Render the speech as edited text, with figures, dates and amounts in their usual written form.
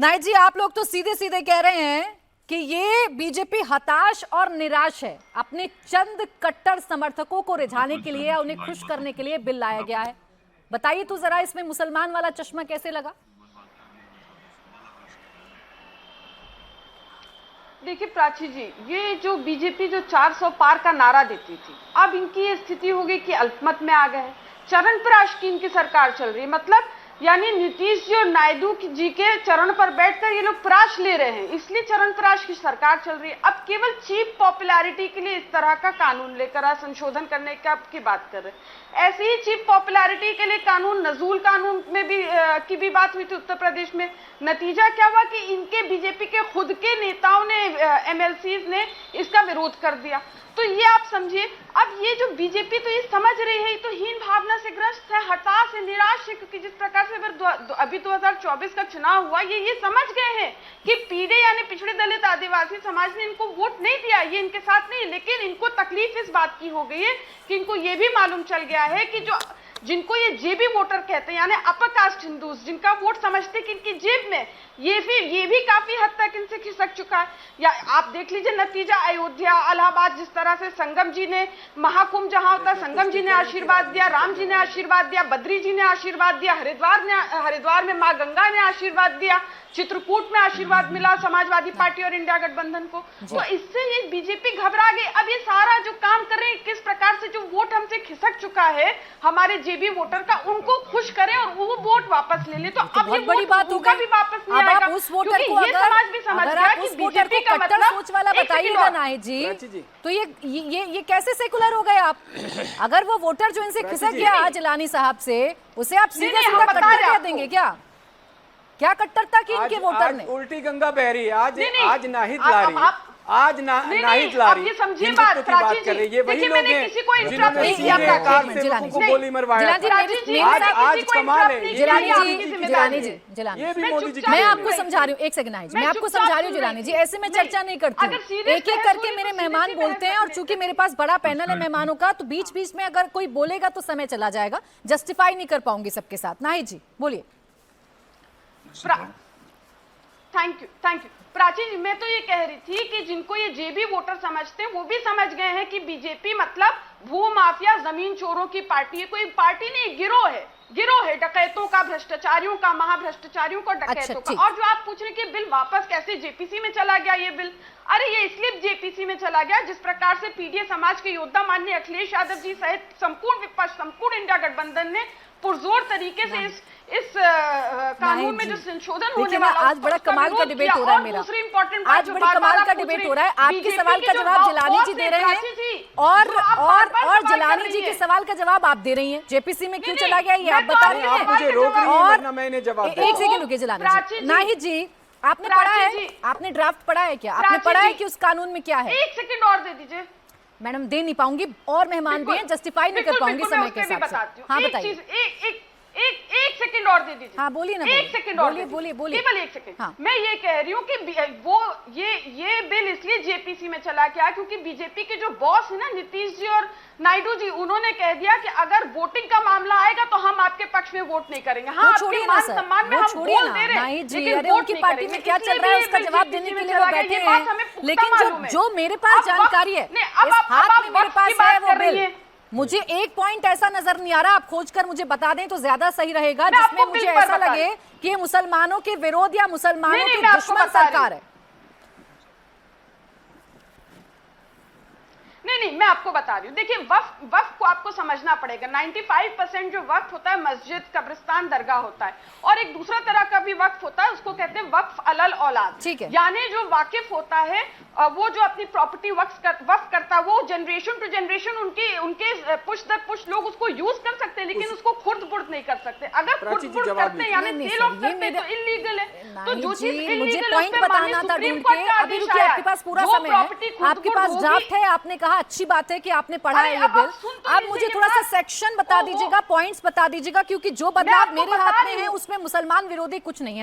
Night जी, आप लोग तो सीधे सीधे कह रहे हैं कि ये बीजेपी हताश और निराश है। अपने चंद कट्टर समर्थकों को रिझाने के लिए, उन्हें खुश करने के लिए बिल लाया गया है। बताइए तो जरा, इसमें मुसलमान वाला चश्मा कैसे लगा? देखिए प्राची जी, ये जो बीजेपी जो 400 पार का नारा देती थी, अब इनकी ये स्थिति हो गई कि अल्पमत में आ गए हैं। चरणप्राश की इनकी सरकार चल रही है, मतलब यानी नीतीश जी और नायडू जी के चरण पर बैठकर ये लोग प्राश ले रहे हैं, इसलिए चरणप्राश की सरकार चल रही है। अब केवल चीप पॉपुलैरिटी के लिए इस तरह का कानून लेकर आ, संशोधन करने की बात कर रहे हैं। ऐसी ही चीप पॉपुलैरिटी के लिए कानून, नजूल कानून में भी की भी बात हुई थी उत्तर प्रदेश में। नतीजा क्या हुआ कि इनके बीजेपी के खुद के नेताओं ने, एमएलसीज ने इसका विरोध कर दिया। तो ये आप समझिए, अब ये जो बीजेपी तो ये समझ रही है, ये तो हीन भावना से ग्रस्त है, हताश है, निराश है, क्योंकि जिस प्रकार से अभी 2024 का चुनाव हुआ, ये समझ गए हैं कि पीढ़े यानी पिछड़े दलित आदिवासी समाज ने इनको वोट नहीं दिया, ये इनके साथ नहीं। लेकिन इनको तकलीफ इस बात की हो गई है कि इनको ये भी मालूम चल गया है कि जो जिनको ये जेबी वोटर कहते हैं, यानी अपर कास्ट हिंदूज, जिनका वोट समझते कि इनकी जेब में, ये भी काफी हद तक इनसे खिसक चुका है। या आप देख लीजिए नतीजा, अयोध्या, इलाहाबाद, जिस तरह से संगम जी ने, महाकुंभ जहां होता है, संगम जी ने आशीर्वाद दिया, राम जी ने आशीर्वाद दिया, बद्री जी ने आशीर्वाद दिया, हरिद्वार में मां गंगा ने आशीर्वाद दिया, चित्रकूट में आशीर्वाद मिला समाजवादी पार्टी और इंडिया गठबंधन को। तो इससे ये बीजेपी घबरा गई। अब ये सारा जो काम कर रहे हैं, किस प्रकार से जो वोट हमसे खिसक चुका है हमारे जेबी वोटर का, उनको खुश करें और वो वोट वापस ले ले। तो अब ये बड़ी बात होगा भी वापस नहीं आएगा, उस वोटर को ये समाज भी समझ गया कि बीजेपी का मतलब सोच वाला बताइएगा नाहिद जी। तो ये कैसे सेकुलर हो गए आप? अगर वो वोटर जो इनसे खिसक गया आज जिलानी साहब से, उसे आप सीधे सीधा कट्टर कह देंगे क्या कट्टरता की इनके वोटर ने? उल्टी गंगा बह रही है आज नाहिद ला रही है, आज नाहिद ला रही है, समझिए बात बात कर रही है। वही लोग हैं जिन्होंने सीधे कार से लोगों को गोली मरवाया। आज कमाल है। ये भी मोदी जी, मैं आपको समझा रही हूँ, एक सेकंड नाहिद, मैं आपको समझा रही हूँ जिलानी जी, ऐसे में चर्चा नहीं करती हूँ। एक एक करके मेरे मेहमान बोलते हैं, और चूंकि मेरे पास बड़ा पैनल है मेहमानों का, तो बीच बीच में अगर कोई बोलेगा तो समय चला जाएगा, जस्टिफाई नहीं कर पाऊंगी सबके साथ। नाहिद जी बोलिए। थैंक यू प्राची जी, मैं तो ये कह रही थी कि जिनको ये जेबी वोटर समझते हैं, वो भी समझ गए हैं कि बीजेपी मतलब भू माफिया, जमीन चोरों की पार्टी है। कोई पार्टी नहीं, गिरोह है डकैतों का, भ्रष्टाचारियों का, महाभ्रष्टाचारियों का, डकैतों का। और जो आप पूछ रहे कि बिल वापस कैसे जेपीसी में चला गया ये बिल, अरे ये इसलिए जेपीसी में चला गया, जिस प्रकार से पीडीए समाज के योद्धा माननीय अखिलेश यादव जी सहित संपूर्ण विपक्ष, संपूर्ण इंडिया गठबंधन ने पुरजोर तरीके से इस कानून में जो संशोधन होने वाला, आज बड़ा कमाल का डिबेट हो रहा है मेरा। आज बड़ी कमाल का डिबेट हो रहा है। आपके सवाल का जवाब जिलानी जी दे रहे हैं, और जिलानी जी के सवाल का जवाब आप दे रही हैं। जेपीसी में क्यों चला गया ये आप बता रहे हैं। मुझे रोक रही हैं, वरना मैंने जवाब दिया। एक सेकंड रुकिए जिलानी जी। नाहिद जी, आपने पढ़ा है, आपने ड्राफ्ट पढ़ा है क्या? आपने पढ़ा है कि उस कानून में क्या है? एक सेकंड और दे दीजिए मैडम। दे नहीं पाऊंगी, और मेहमान भी हैं, जस्टिफाई नहीं कर पाऊंगी समय के साथ। हाँ बताइए। एक सेकंड और दे दीजिए। हाँ बोलिए ना, एक सेकंड और बोलिए केवल एक सेकंड। हाँ। मैं ये कह रही हूँ कि वो ये बिल इसलिए जेपीसी में चला गया क्योंकि बीजेपी के जो बॉस है ना, नीतीश जी और नायडू जी, उन्होंने कह दिया कि अगर वोटिंग का मामला आएगा तो हम आपके पक्ष में वोट नहीं करेंगे। हाँ, आपके मान सम्मान में हम बोल दे रहे हैं, लेकिन उनकी पार्टी में क्या चल रहा है उसका जवाब देने के लिए वो बैठे हैं। लेकिन जो मेरे पास जानकारी है, इस हाथ में मेरे पास है वो बिल, मुझे एक पॉइंट ऐसा नजर नहीं आ रहा, आप खोजकर मुझे बता दें तो ज्यादा सही रहेगा, जिसमें मुझे ऐसा लगे कि ये मुसलमानों के विरोध या मुसलमानों की दुश्मन सरकार है। नहीं, मैं आपको बता रही हूँ। देखिए, वक्फ को आपको समझना पड़ेगा। 95% जो वक्फ होता है मस्जिद, कब्रिस्तान, दरगाह होता है, और एक दूसरा तरह का भी वक्फ होता है, उसको कहते हैं वक्फ अलल औलाद। ठीक है। यानी जो वाकिफ होता है, वो जो अपनी प्रॉपर्टी वक्फ करता है, वो जनरेशन टू जनरेशन उनके पुश दर पुश लोग उसको यूज कर सकते हैं, लेकिन उसको खुर्द बुर्द नहीं कर सकते। अगर खुर्द बुर्द करते हैं यानी सेल ऑफ करते हैं तो इलीगल है। तो जो चीज मुझे पॉइंट बताना था ढूंढ के। अभी रुकिए, आपके पास पूरा समय है, आपके पास ड्राफ्ट है, आपने कहा अच्छी बात है कि आपने पढ़ा है ये बिल। आप मुझे थोड़ा सा सेक्शन बता दीजिएगा, पॉइंट्स बता दीजिएगा, क्योंकि जो बदलाव मेरे हाथ में है उसमें मुसलमान विरोधी कुछ नहीं है।